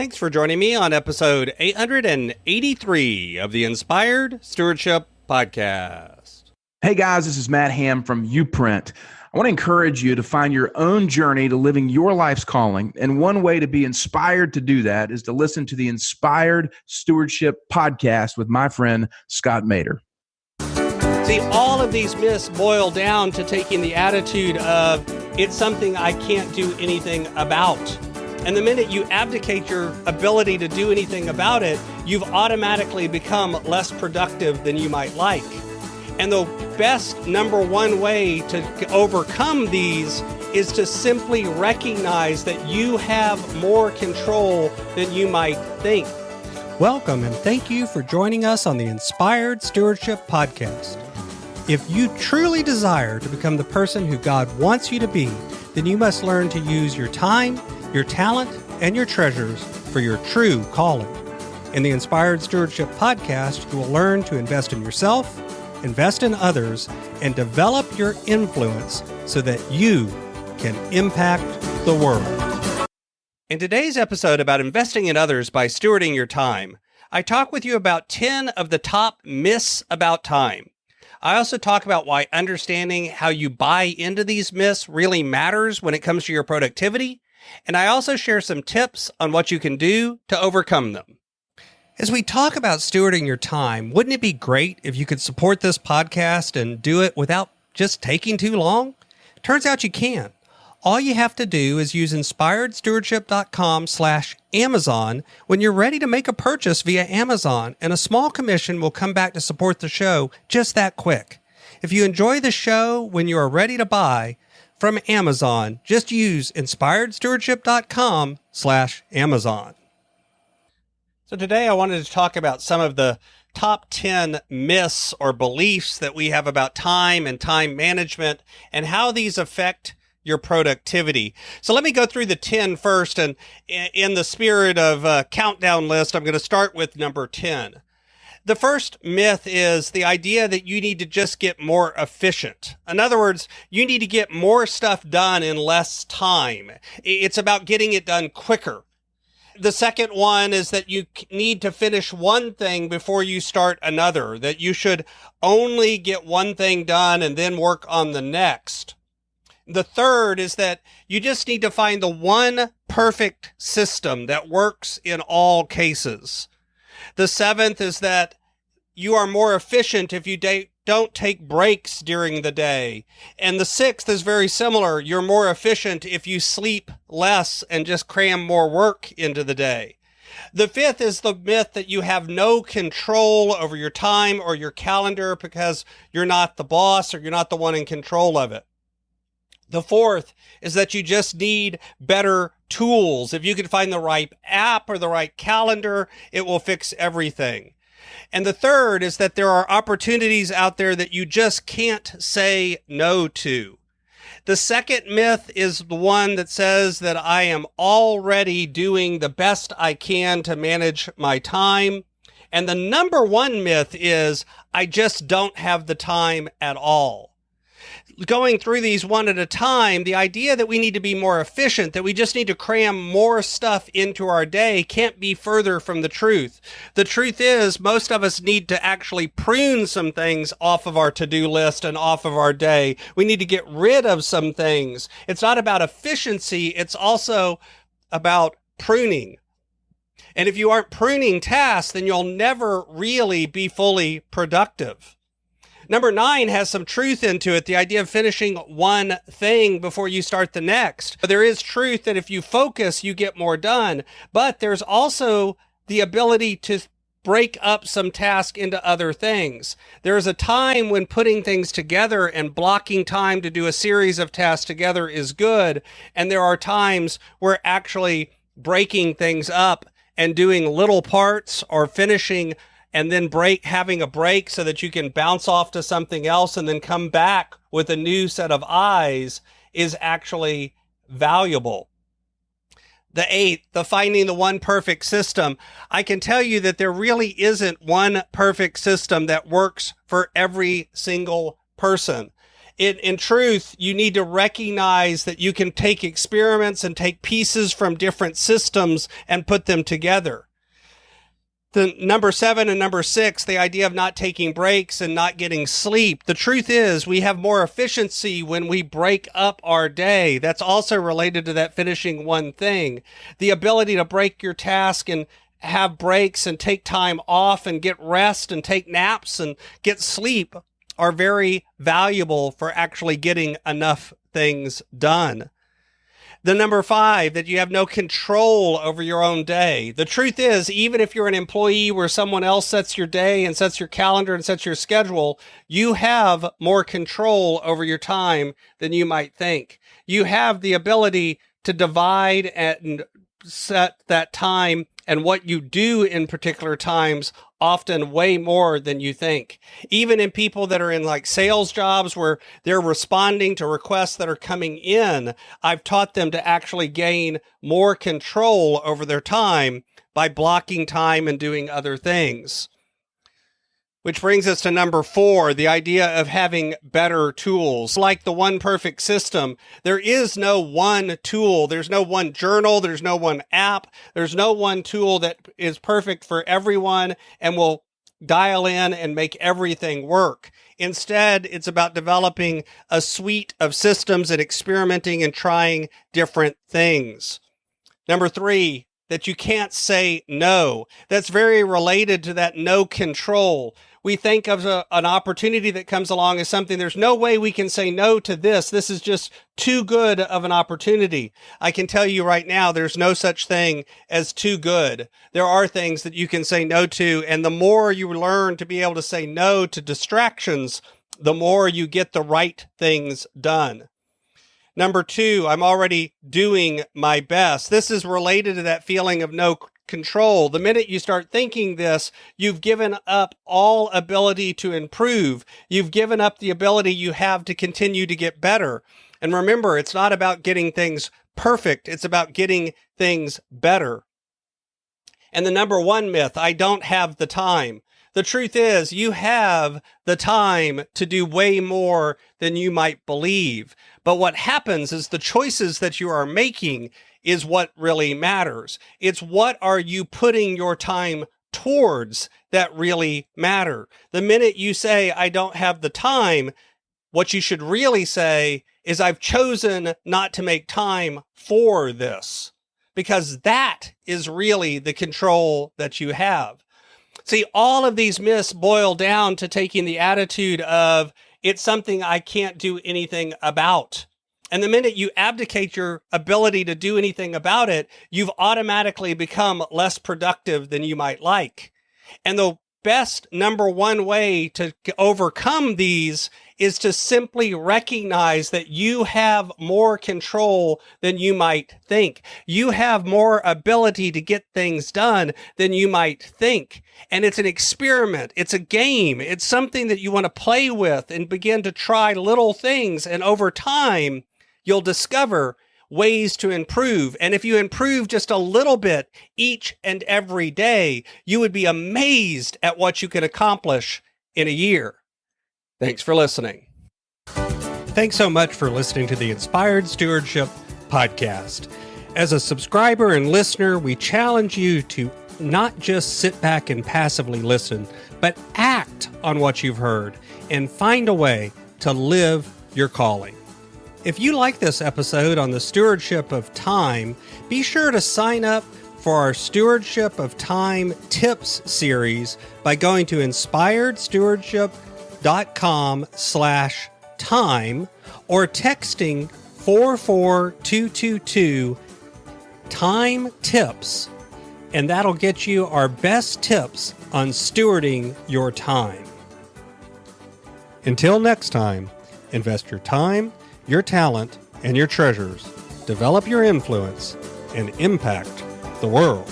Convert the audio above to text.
Thanks for joining me on episode 883 of the Inspired Stewardship Podcast. Hey guys, this is Matt Ham from Uprint. I want to encourage you to find your own journey to living your life's calling. And one way to be inspired to do that is to listen to the Inspired Stewardship Podcast with my friend, Scott Mader. See, all of these myths boil down to taking the attitude of, it's something I can't do anything about. And the minute you abdicate your ability to do anything about it, you've automatically become less productive than you might like. And the best number one way to overcome these is to simply recognize that you have more control than you might think. Welcome and thank you for joining us on the Inspired Stewardship Podcast. If you truly desire to become the person who God wants you to be, then you must learn to use your time, your talent, and your treasures for your true calling. In the Inspired Stewardship Podcast, you will learn to invest in yourself, invest in others, and develop your influence so that you can impact the world. In today's episode about investing in others by stewarding your time, I talk with you about 10 of the top myths about time. I also talk about why understanding how you buy into these myths really matters when it comes to your productivity. And I also share some tips on what you can do to overcome them. As we talk about stewarding your time, wouldn't it be great if you could support this podcast and do it without just taking too long? Turns out you can. All you have to do is use inspiredstewardship.com/Amazon when you're ready to make a purchase via Amazon, and a small commission will come back to support the show just that quick. If you enjoy the show when you are ready to buy from Amazon, just use inspiredstewardship.com/Amazon. So today I wanted to talk about some of the top 10 myths or beliefs that we have about time and time management and how these affect your productivity. So let me go through the 10 first, and in the spirit of a countdown list, I'm going to start with number 10. The first myth is the idea that you need to just get more efficient. In other words, you need to get more stuff done in less time. It's about getting it done quicker. The second one is that you need to finish one thing before you start another, that you should only get one thing done and then work on the next. The third is that you just need to find the one perfect system that works in all cases. The seventh is that you are more efficient if you don't take breaks during the day. And the sixth is very similar. You're more efficient if you sleep less and just cram more work into the day. The fifth is the myth that you have no control over your time or your calendar because you're not the boss or you're not the one in control of it. The fourth is that you just need better tools. If you can find the right app or the right calendar, it will fix everything. And the third is that there are opportunities out there that you just can't say no to. The second myth is the one that says that I am already doing the best I can to manage my time. And the number one myth is I just don't have the time at all. Going through these one at a time, the idea that we need to be more efficient, that we just need to cram more stuff into our day can't be further from the truth. The truth is most of us need to actually prune some things off of our to-do list and off of our day. We need to get rid of some things. It's not about efficiency. It's also about pruning. And if you aren't pruning tasks, then you'll never really be fully productive. Number 9 has some truth into it, the idea of finishing one thing before you start the next. There is truth that if you focus, you get more done, but there's also the ability to break up some tasks into other things. There is a time when putting things together and blocking time to do a series of tasks together is good, and there are times where actually breaking things up and doing little parts or finishing and then having a break so that you can bounce off to something else and then come back with a new set of eyes is actually valuable. The 8th, the finding the one perfect system. I can tell you that there really isn't one perfect system that works for every single person. In truth, you need to recognize that you can take experiments and take pieces from different systems and put them together. The number 7 and number 6, the idea of not taking breaks and not getting sleep. The truth is we have more efficiency when we break up our day. That's also related to that finishing one thing. The ability to break your task and have breaks and take time off and get rest and take naps and get sleep are very valuable for actually getting enough things done. The number 5, that you have no control over your own day. The truth is, even if you're an employee where someone else sets your day and sets your calendar and sets your schedule, you have more control over your time than you might think. You have the ability to divide and set that time and what you do in particular times often way more than you think. Even in people that are in like sales jobs where they're responding to requests that are coming in, I've taught them to actually gain more control over their time by blocking time and doing other things. Which brings us to number 4, the idea of having better tools. Like the one perfect system, there is no one tool. There's no one journal. There's no one app. There's no one tool that is perfect for everyone and will dial in and make everything work. Instead, it's about developing a suite of systems and experimenting and trying different things. Number 3, that you can't say no. That's very related to that no control. We think of an opportunity that comes along as something, there's no way we can say no to this. This is just too good of an opportunity. I can tell you right now, there's no such thing as too good. There are things that you can say no to, and the more you learn to be able to say no to distractions, the more you get the right things done. Number 2, I'm already doing my best. This is related to that feeling of no control. The minute you start thinking this, you've given up all ability to improve. You've given up the ability you have to continue to get better. And remember, it's not about getting things perfect. It's about getting things better. And the number 1 myth, I don't have the time. The truth is, you have the time to do way more than you might believe. But what happens is the choices that you are making is what really matters. It's what are you putting your time towards that really matter. The minute you say, I don't have the time, what you should really say is, I've chosen not to make time for this. Because that is really the control that you have. See, all of these myths boil down to taking the attitude of, it's something I can't do anything about. And the minute you abdicate your ability to do anything about it, you've automatically become less productive than you might like. And the best number 1 way to overcome these is to simply recognize that you have more control than you might think. You have more ability to get things done than you might think. And it's an experiment. It's a game. It's something that you want to play with and begin to try little things. And over time, you'll discover ways to improve. And if you improve just a little bit each and every day, you would be amazed at what you can accomplish in a year. Thanks for listening. Thanks so much for listening to the Inspired Stewardship Podcast. As a subscriber and listener, we challenge you to not just sit back and passively listen, but act on what you've heard and find a way to live your calling. If you like this episode on the stewardship of time, be sure to sign up for our Stewardship of Time Tips series by going to inspiredstewardship.com/time or texting 44222 time tips, and that'll get you our best tips on stewarding your time. Until next time, invest your time, your talent, and your treasures. Develop your influence and impact the world.